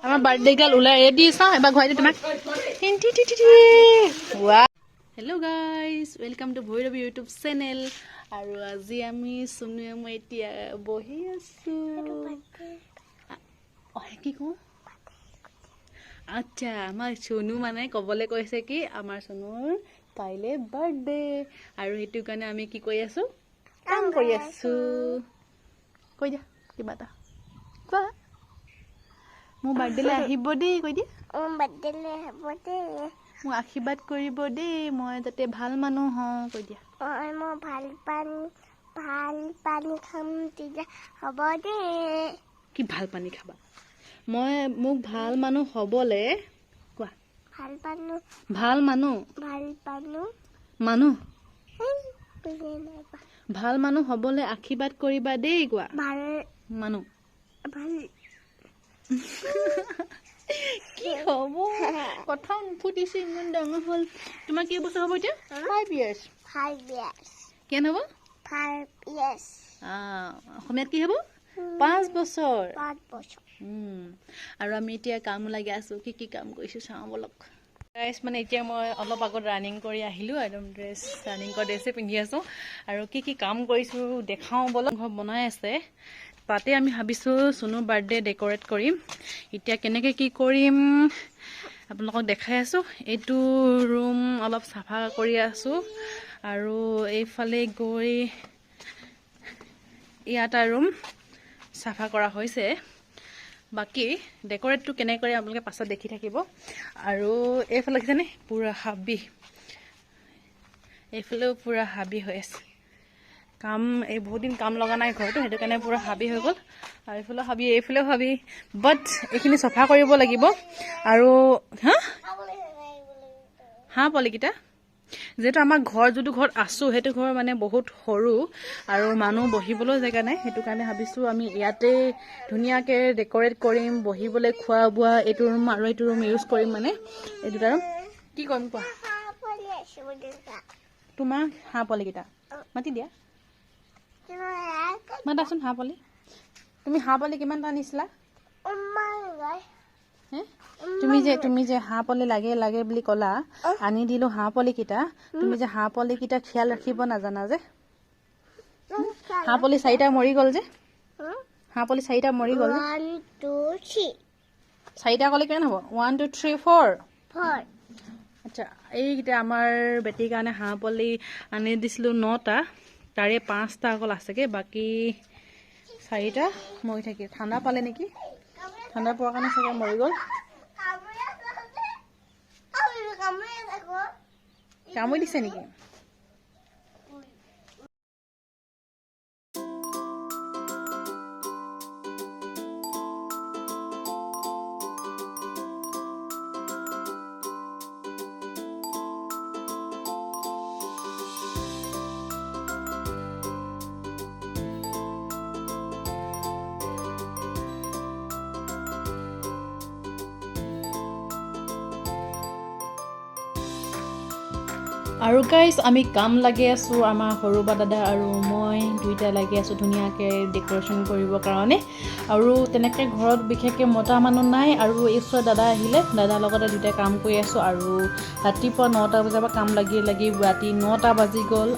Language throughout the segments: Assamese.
আমাৰ বাৰ্থডে গাৰ্ল ওলাই ৰেডি চাওঁ এবাৰ ঘূৰাই দিওঁ তোমাক। Hello' guys, welcome to Bhairavi YouTube channel. আৰু আজি আমি চুনুৱে মই এতিয়া বহি আছোঁ। কি কওঁ? আচ্ছা, আমাৰ চুনু মানে ক'বলৈ কৈছে কি আমাৰ চুনুৰ কাইলৈ বাৰ্থডে, আৰু সেইটো কাৰণে আমি কি কৰি আছোঁ? কাম কৰি আছোঁ। কৈ দিয়া কিবা এটা কোৱা। মোৰ বাৰ্থডেলৈ আহিব দেই, কৈ দিয়া। বাৰ্থডেলৈ আহিব দেই, মোক আশীৰ্বাদ কৰিব দেই, মই যাতে ভাল মানুহ হওঁ, কৈ দিয়া। মই ভাল পানী খাম তেতিয়া হ'ব দেই। কি ভাল পানী খাবা? মোক ভাল মানুহ হ'বলে কোৱা। ভাল মানুহ ভাল মানুহ হ'বলে আশীৰ্বাদ কৰিবা দেই, কোৱা। ভাল মানুহ কি হ'ব? কথা নুফুটিছে, ইমান ডাঙৰ হ'ল। তোমাৰ কেই বছৰ হ'ব এতিয়া? 5 years। কেন হ'ব? 5 years। অসমীয়াত কি হ'ব? 5 বছৰ। আৰু আমি এতিয়া কাম লাগি আছোঁ। কি কাম কৰিছোঁ চাওঁ বলক গাইজ। মানে এতিয়া মই অলপ আগত ৰানিং কৰি আহিলোঁ, একদম ৰানিং কৰা ড্ৰেছে পিন্ধি আছোঁ। আৰু কি কাম কৰিছোঁ দেখাওঁ বলক। ঘৰ বনাই আছে, তাতে আমি ভাবিছোঁ চুনুৰ বাৰ্থডে ডেক'ৰেট কৰিম। এতিয়া কেনেকৈ কি কৰিম আপোনালোকক দেখাই আছোঁ। এইটো ৰুম অলপ চাফা কৰি আছোঁ, আৰু এইফালে গৈ ইয়াত ৰুম চাফা কৰা হৈছে। বাকী ডেক'ৰেটটো কেনেকৈ কৰে আপোনালোকে পাছত দেখি থাকিব। আৰু এইফালে দেখিছেনে পূৰা হাবি, এইফালেও পূৰা হাবি হৈ আছে। কাম এই বহুত দিন কাম লগা নাই ঘৰটো, সেইটো কাৰণে পূৰা হাবি হৈ গ'ল। আৰু এইফালেও হাবি, এইফালেও হাবি, বাট এইখিনি চফা কৰিব লাগিব। আৰু হাঁহ পোৱালিকেইটা যিহেতু আমাৰ যোনটো ঘৰত আছোঁ সেইটো ঘৰ মানে বহুত সৰু, আৰু মানুহ বহিবলৈও জেগা নাই। সেইটো কাৰণে ভাবিছোঁ আমি ইয়াতে ধুনীয়াকৈ ডেক'ৰেট কৰিম, বহিবলৈ, খোৱা বোৱা। এইটো ৰুম আৰু এইটো ৰুম ইউজ কৰিম, মানে এই দুটা ৰুম। কি কৰিম কোৱা? তোমাৰ হাঁহ পোৱালিকেইটা মাতি দিয়া, মাতাচোন হাঁহ পোৱালি। তুমি হাঁহ পোৱালি কিমানটা আনিছিলা? তুমি যে হাঁহ পোৱালি লাগে বুলি ক'লা, আনি দিলোঁ হাঁহ পোৱালিকেইটা। তুমি যে হাঁহ পোৱালিকেইটা খিয়াল ৰাখিব নাজানা যে। হাঁহ পোৱালি 4টা মৰি গ'ল যে। হাঁহ পোৱালি 4টা মৰি গ'ল। 1 2 3 4টা ক'লে কিমান হ'ব? 1 2 3 4। 4। আচ্ছা, এইকেইটা আমাৰ বেটীৰ কাৰণে হাঁহ পোৱালি আনি দিছিলোঁ 9টা, তাৰে 5টা অকল আছেগৈ, বাকী 4টা মৰি থাকিল। ঠাণ্ডা পালে নেকি, ঠাণ্ডা পোৱাৰ কাৰণে চাগে মৰি গ'ল। কামুৰি দিছে নেকি? আৰু গাইজ আমি কাম লাগি আছোঁ, আমাৰ সৰু বা দাদা আৰু মই দুইটা লাগি আছোঁ ধুনীয়াকৈ ডেক'ৰেশ্যন কৰিবৰ কাৰণে। আৰু তেনেকৈ ঘৰত বিশেষকৈ মতা মানুহ নাই, আৰু এই ওচৰত দাদা আহিলে, দাদাৰ লগতে দুইটাই কাম কৰি আছোঁ। আৰু ৰাতিপুৱা 9টা বজাৰ পৰা কাম লাগি ৰাতি 9টা বাজি গ'ল।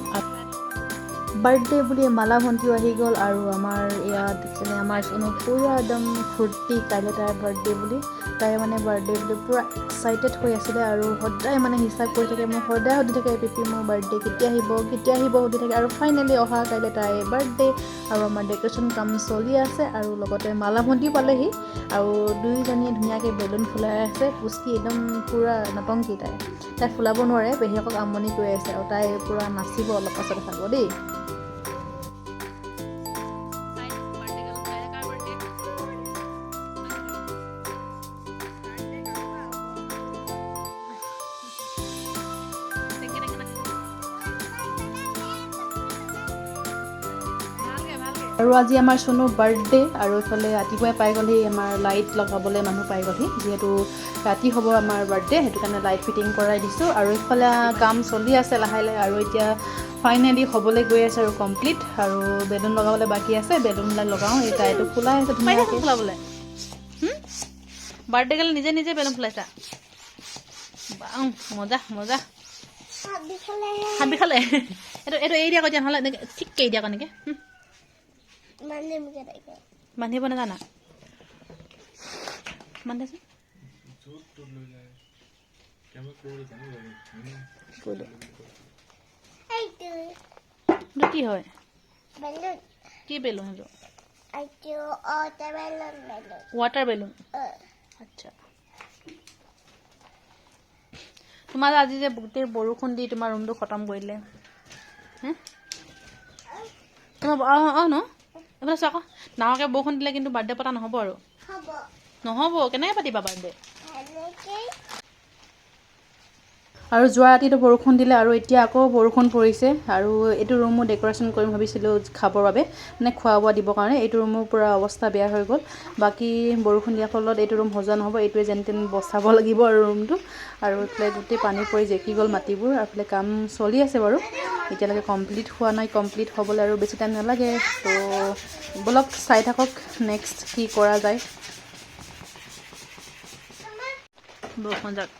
বাৰ্থডে বুলি মালা ভণ্টিও আহি গ'ল, আৰু আমাৰ ইয়াত যেনে আমাৰ চুনু পূৰা একদম ফূৰ্তি, কাইলৈ তাইৰ বাৰ্থডে বুলি। তাই মানে বাৰ্থডে বুলি পূৰা এক্সাইটেড হৈ আছিলে, আৰু সদায় মানে হিচাপ কৰি থাকে, মোক সদায় সুধি থাকে পিপি মোৰ বাৰ্থডে কেতিয়া আহিব সুধি থাকে। আৰু ফাইনেলি অহা কাইলৈ তাইৰ বাৰ্থডে, আৰু আমাৰ ডেক'ৰেশ্যন কাম চলি আছে, আৰু লগতে মালা ভণ্টিও পালেহি, আৰু দুয়োজনীয়ে ধুনীয়াকৈ বেলুন ফুলাই আছে। পুষ্টি একদম পূৰা নতংকি, তাই ফুলাব নোৱাৰে, পেহীয়েকক আমনি কৰি আছে, আৰু তাই পূৰা নাচিব অলপ পাছত চাব দেই। ভালকে আৰু আজি আমাৰ চুনু বাৰ্থডে আৰু এইফালে ৰাতিপুৱাই পাই গ'লহি আমাৰ লাইট লগাবলৈ মানুহ পাই গ'লহি যিহেতু ৰাতি হ'ব আমাৰ বাৰ্থডে সেইটো কাৰণে লাইট ফিটিং কৰাই দিছোঁ আৰু এইফালে কাম চলি আছে লাহে লাহে আৰু এতিয়া ফাইনেলি হ'বলৈ গৈ আছে আৰু কমপ্লিট আৰু বেলুন লগাবলৈ বাকী আছে বেলুনবিলাক লগাওঁ এই তাইটো ফুলাই আছে ধুনীয়াকৈ ফুলাবলৈ বাৰ্থডে গালে নিজে নিজে বেলুন ফুলাইছা মজা মজা হাত বিষালে এইটো এইটো এৰি দিয়া কৈ দিয়া নহ'লে এনেকৈ ঠিককৈ এৰি দিয়া এনেকৈ বান্ধিব নাজানা বান্ধাচোন এইটো কি হয় কি বেলুন সেইটো ৱাটাৰ বেলুন আচ্ছা তোমাৰ আজি যে গোটেই বৰষুণ দি তোমাৰ ৰুমটো খতম কৰি দিলে তোমাৰ ন এইফালে চোৱা আকৌ ডাঙৰকৈ বৰষুণ দিলে কিন্তু বাৰ্থডে পতা নহ'ব আৰু নহ'ব কেনেকৈ পাতিবা বাৰ্থডে আৰু যোৱা ৰাতিটো বৰষুণ দিলে আৰু এতিয়া আকৌ বৰষুণ পৰিছে আৰু এইটো ৰুমো ডেক'ৰেশ্যন কৰিম ভাবিছিলোঁ খাবৰ বাবে মানে খোৱা বোৱা দিবৰ কাৰণে এইটো ৰুমৰ পূৰা অৱস্থা বেয়া হৈ গ'ল বাকী বৰষুণ দিয়াৰ ফলত এইটো ৰুম সজোৱা নহ'ব এইটোৱে যেন তেন বচাব লাগিব আৰু ৰুমটো আৰু এইফালে গোটেই পানী পৰি জেকি গ'ল মাটিবোৰ আৰু এইফালে কাম চলি আছে বাৰু এতিয়ালৈকে কমপ্লিট হোৱা নাই কমপ্লিট হ'বলৈ আৰু বেছি টাইম নালাগে তো ব'লক চাই থাকক নেক্সট কি কৰা যায় বৰষুণ যাক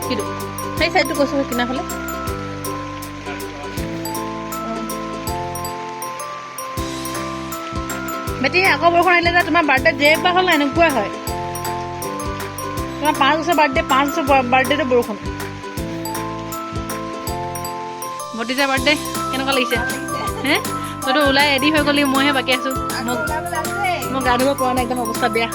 কিন্তু সেই চাইডটো কৈছোঁ কিনা ফালে বেটি আকৌ বৰষুণ আহিলে যে তোমাৰ বাৰ্থডে যেইবাৰ হ'ল এনেকুৱাই হয় তোমাৰ 5 বছৰ বাৰ্থডে 5 বছৰ বাৰ্থডেটো বৰষুণ ভতিজা বাৰ্থডে কেনেকুৱা লাগিছে হে তইতো ওলাই ৰেডি হৈ গ'লি মইহে বাকী আছোঁ মই গা ধুব পৰা নাই একদম অৱস্থা বেয়া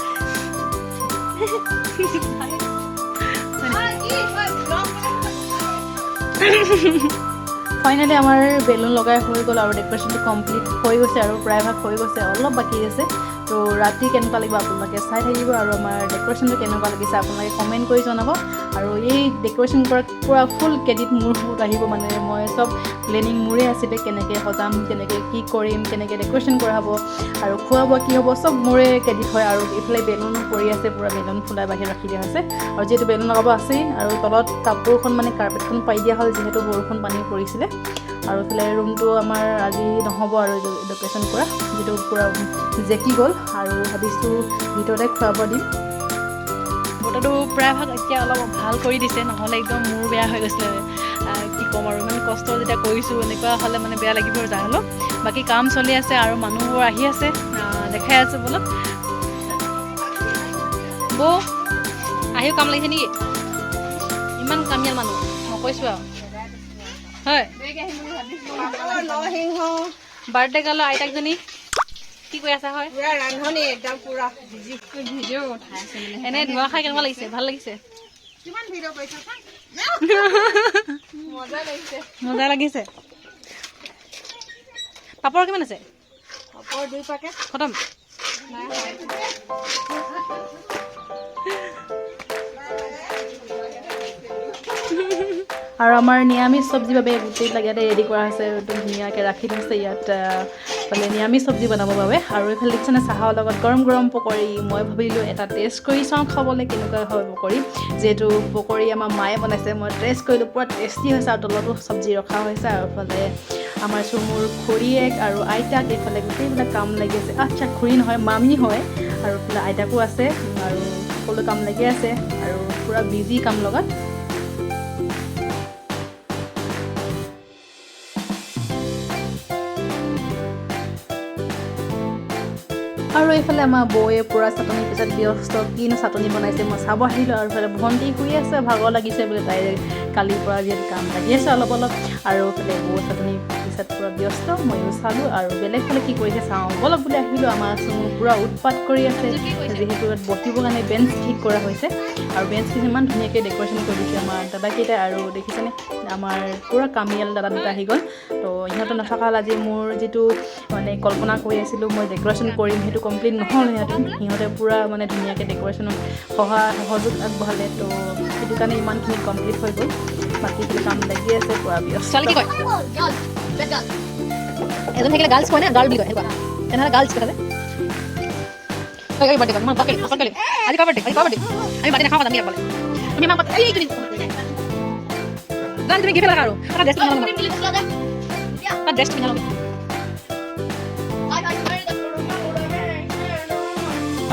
ফাইনেলি আমাৰ বেলুন লগাই হৈ গ'ল আৰু ডেক'ৰেশ্যনটো কমপ্লিট হৈ গৈছে আৰু প্ৰায়ভাগ হৈ গৈছে অলপ বাকী আছে তো ৰাতি কেনেকুৱা লাগিব আপোনালোকে চাই থাকিব আৰু আমাৰ ডেক'ৰেশ্যনটো কেনেকুৱা লাগিছে আপোনালোকে কমেণ্ট কৰি জনাব আৰু এই ডেক'ৰেশ্যন কৰা পূৰা ফুল ক্ৰেডিট মোৰ বহুত আহিব মানে মই চব প্লেনিং মোৰে আছিলে কেনেকৈ সজাম কেনেকৈ কি কৰিম কেনেকৈ ডেক'ৰেশ্যন কৰা হ'ব আৰু খোৱা বোৱা কি হ'ব চব মোৰে ক্ৰেডিট হয় আৰু এইফালে বেলুনো পৰি আছে পূৰা বেলুন ফুলাই বাহিৰত ৰাখি দিয়া হৈছে আৰু যিহেতু বেলুন লগাব আছেই আৰু তলত কাপোৰখন মানে কাৰ্পেটখন পাৰি দিয়া হ'ল যিহেতু বৰষুণ পানী পৰিছিলে আৰু এইফালে ৰুমটো আমাৰ আজি নহ'ব আৰু ডেক'ৰেশ্যন কৰা যিটো পূৰা জেকি গ'ল আৰু ভাবিছোঁ ভিতৰতে খোৱা বোৱা দিম বতৰটো প্ৰায়ভাগ এতিয়া অলপ ভাল কৰি দিছে নহ'লে একদম মোৰ বেয়া হৈ গৈছিলে কি ক'ম আৰু ইমান কষ্ট যেতিয়া কৰিছোঁ এনেকুৱা হ'লে মানে বেয়া লাগিব আৰু যাই হ'লেও বাকী কাম চলি আছে আৰু মানুহবোৰ আহি আছে দেখাই আছোঁ বলক বৌ আহিও কাম লাগিছে নেকি ইমান কামিয়াল মানুহ মই কৈছোঁ আৰু হয় বাৰ্থডে গালৰ আইতাকজনী কি কৈ আছা হয় ৰান্ধনি একদম পুৰা ভিডিঅ' উঠাই আছে এনে ধোৱা খাই কেনেকুৱা লাগিছে ভাল লাগিছে কিমান ভিডিঅ' কৰিছা মজা লাগিছে মজা লাগিছে পাপৰ কিমান আছে পাপৰ 2 পেকেট খতম আৰু আমাৰ নিৰামিষ চব্জিৰ বাবে গোটেইবিলাক ইয়াতে ৰেডি কৰা হৈছে একদম ধুনীয়াকৈ ৰাখি থৈছে ইয়াত মানে নিৰামিষ চব্জি বনাবৰ বাবে আৰু এইফালে দেখিছেনে চাহৰ লগত গৰম গৰম পকৰি মই ভাবিলোঁ এটা টেষ্ট কৰি চাওঁ খাবলৈ কেনেকুৱা হয় পকৰি যিহেতু পকৰি আমাৰ মায়ে বনাইছে মই টেষ্ট কৰিলোঁ পুৰা টেষ্টি হৈছে আৰু তলতো চব্জি ৰখা হৈছে আৰু এইফালে আমাৰ চুমুৰ খুৰীয়েক আৰু আইতাক এইফালে গোটেইবিলাক কাম লাগি আছে আচ্ছা খুৰী নহয় মামী হয় আৰু এইফালে আইতাকো আছে আৰু সকলো কাম লাগি আছে আৰু পুৰা বিজি কাম লগত আৰু এইফালে আমাৰ বৌয়ে পূৰা চাটনিৰ পিছত ব্যস্ত কিনো চাটনি বনাইছে মই চাব আহিলোঁ আৰু এইফালে ভণ্টি শুই আছে ভাগৰ লাগিছে বোলে তাইৰ কালিৰ পৰা যিহেতু কাম লাগি আছে অলপ অলপ আৰু এইফালে বৌ চাটনি বাগিচাত পূৰা ব্যস্ত ময়ো চালোঁ আৰু বেলেগ ফালে কি কৰিছে চাওঁ বলক বুলি আহিলোঁ আমাৰ চুমু পূৰা উৎপাত কৰি আছে যিহেতু ইয়াত বহিবৰ কাৰণে বেঞ্চ ঠিক কৰা হৈছে আৰু বেঞ্চখিনি ইমান ধুনীয়াকৈ ডেক'ৰেশ্যন কৰি দিছে আমাৰ দাদাকেইটা আৰু দেখিছেনে আমাৰ পূৰা কামিয়াল দাদা দুটা আহি গ'ল তো ইহঁতে নথকাল আজি মোৰ যিটো মানে কল্পনা কৰি আছিলোঁ মই ডেক'ৰেশ্যন কৰিম সেইটো কমপ্লিট নহ'ল সিহঁতে পূৰা মানে ধুনীয়াকৈ ডেক'ৰেশ্যনত সহযোগ আগবঢ়ালে তো সেইটো কাৰণে ইমানখিনি কমপ্লিট হৈ গ'ল বাকীখিনি কাম লাগি আছে পূৰা ব্যস্ত এজন থাকিলে গাৰ্লছ কয় না গাৰ্ল বুলি কয় এনেকুৱা তেনেহ'লে গাৰ্লছ কথা বাৰ্থডে মই বাৰ্থডে আজি কাৰ বাৰ্থডে আমি বাৰ্থডে নাখাওঁ আমি বলে তুমি আমাক এই তুমি জান তুমি গিফ্ট লাগা আৰু এটা ড্ৰেছ পিন্ধাব এটা ড্ৰেছ পিন্ধাব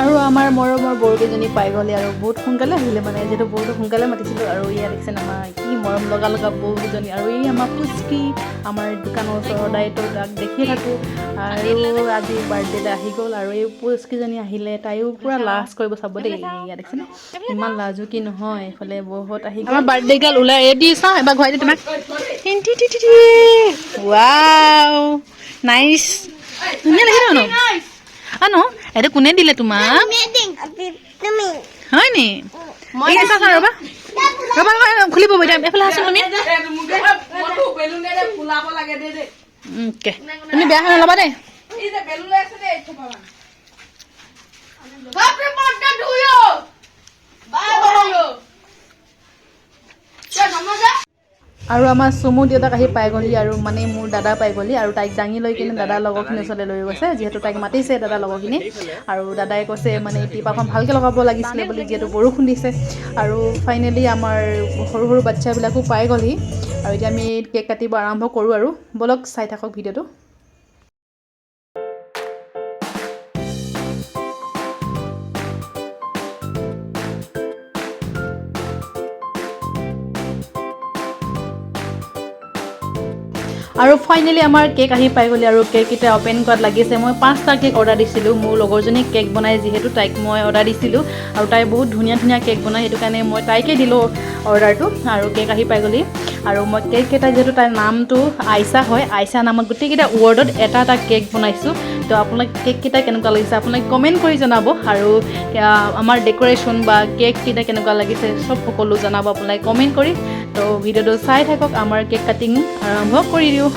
আৰু আমাৰ মৰমৰ বৰকেইজনী পাই গ'লে আৰু বহুত সোনকালে আহিলে মানে যিহেতু বহুতো সোনকালে মাতিছিলোঁ আৰু ইয়াত দেখিছেন আমাৰ কি মৰম লগা বৌকেইজনী আৰু এই আমাৰ পুচকি আমাৰ দোকানৰ ওচৰৰ দায়িত্ব তাক দেখিয়ে থাকোঁ আৰু আজি বাৰ্থডেতে আহি গ'ল আৰু এই পুচকিজনী আহিলে তাইও পূৰা লাজ কৰিব চাব দেই ইয়াত দেখিছেনে ইমান লাজো কি নহয় এইফালে বহুত আহি গ'ল আমাৰ বাৰ্থডে গাৰ্ল ওলাই ৰেডি চাওঁ এবাৰ ঘূৰাই দিওঁ তোমাক ৱাও নাইচ ধুনীয়া লাগে ন ন এইটো কোনে দিলে তোমাক তুমি হয় নি ৰ'বা খুলিব এইফালে আছো তুমি তুমি বেয়া হৈ নল'বা দেই আৰু আমাৰ চুমু দেউতাক আহি পাই গ'লি আৰু মানে মোৰ দাদা পাই গ'লি আৰু তাইক দাঙি লৈ কিনে দাদাৰ লগৰখিনি ওচৰলৈ লৈ গৈছে যিহেতু তাইক মাতিছে দাদাৰ লগৰখিনি আৰু দাদাই কৈছে মানে টিপাখন ভালকৈ লগাব লাগিছিলে বুলি যিহেতু বৰষুণ দিছে আৰু ফাইনেলি আমাৰ সৰু সৰু বাচ্ছাবিলাকো পাই গ'লহি আৰু এতিয়া আমি কেক কাটিব আৰম্ভ কৰোঁ আৰু বলক চাই থাকক ভিডিঅ'টো আৰু ফাইনেলি আমাৰ কেক আহি পাই গ'লি আৰু কেক এতিয়া অপেন কৰাত লাগিছে মই 5টা কেক অৰ্ডাৰ দিছিলোঁ মোৰ লগৰজনীক কেক বনাই যিহেতু তাইক মই অৰ্ডাৰ দিছিলোঁ আৰু তাই বহুত ধুনীয়া ধুনীয়া কেক বনাই সেইটো কাৰণে মই তাইকে দিলোঁ অৰ্ডাৰটো আৰু কেক আহি পাই গ'লি আৰু মই কেককেইটা যিহেতু তাইৰ নামটো আইচা হয় আইচা নামত গোটেইকেইটা ৱৰ্ডত এটা এটা কেক বনাইছোঁ তো আপোনাক কেককেইটা কেনেকুৱা লাগিছে আপোনাক কমেণ্ট কৰি জনাব আৰু আমাৰ ডেক'ৰেশ্যন বা কেককেইটা কেনেকুৱা লাগিছে চব সকলো জনাব আপোনাক কমেণ্ট কৰি তো ভিডিঅ'টো চাই থাকক আমাৰ কেক কাটিং আৰম্ভ কৰি দিওঁ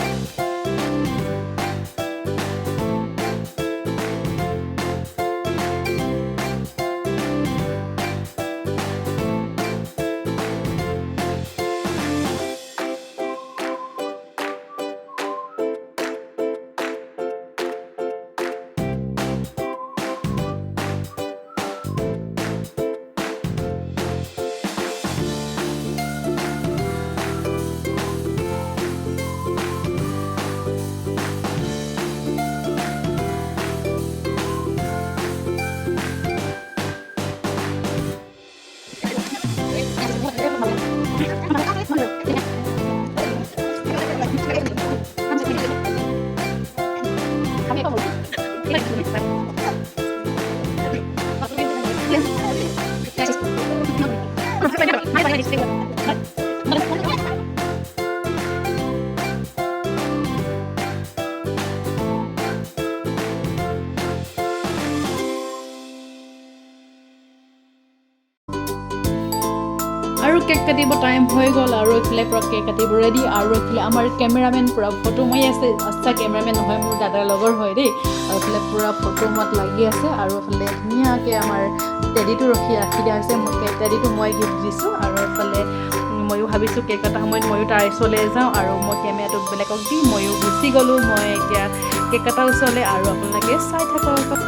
আৰু কেক কাটিব টাইম হৈ গ'ল আৰু এইফালে পূৰা কেক কাটিব ৰেডি আৰু এইফালে আমাৰ কেমেৰামেন পূৰা ফটো মাৰি আছে আচ্ছা কেমেৰামেন নহয় মোৰ দাদাৰ লগৰ হয় দেই আৰু এইফালে পূৰা ফটো মাত লাগি আছে আৰু এইফালে ধুনীয়াকৈ আমাৰ টেডিটো ৰাখি দিয়া হৈছে মই টেডিটো মই গিফ্ট দিছোঁ আৰু এইফালে ময়ো ভাবিছোঁ কেক কটা সময়ত ময়ো তাৰ ওচৰলৈ যাওঁ আৰু মই কেমেৰাটো বেলেগক দি ময়ো গুচি গ'লোঁ মই এতিয়া কেক কটাৰ ওচৰলৈ আৰু আপোনালোকে চাই থাকক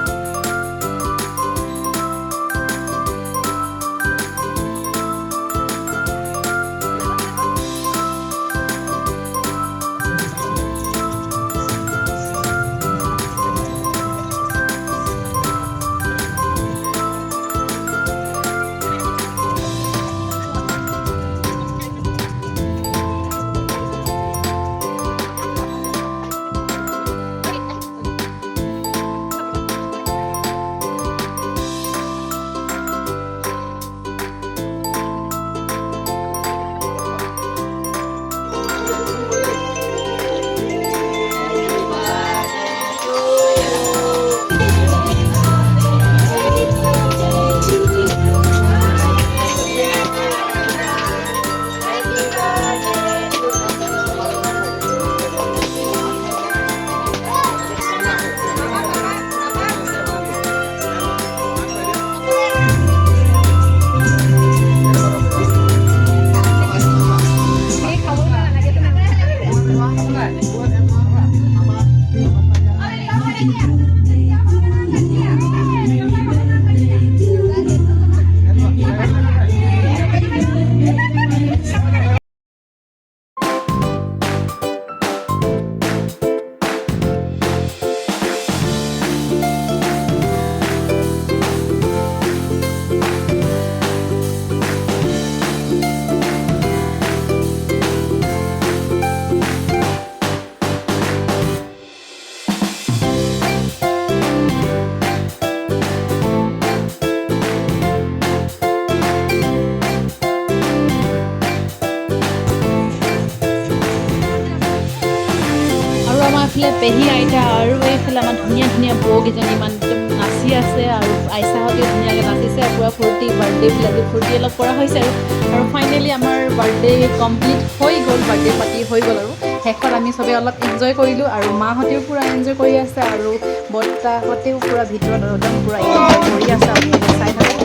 আৰু আমাৰ এইফালে পেহী আইতা আৰু এইফালে আমাৰ ধুনীয়া ধুনীয়া বৌকেইজনী ইমান নাচি আছে আৰু আইচাহঁতে ধুনীয়াকৈ নাচিছে আৰু পূৰা ফূৰ্তি বাৰ্থডে আজি ফূৰ্তি অলপ কৰা হৈছে আৰু ফাইনেলি আমাৰ বাৰ্থডে কমপ্লিট হৈ গ'ল বাৰ্থডে পাৰ্টি হৈ গ'ল আৰু শেষত আমি চবেই অলপ এনজয় কৰিলোঁ আৰু মাহঁতেও পূৰা এনজয় কৰি আছে আৰু বৰ্তাহঁতেও পূৰা ভিতৰত একদম পূৰা এনজয় কৰি আছে আপোনালোকে চাই থাকে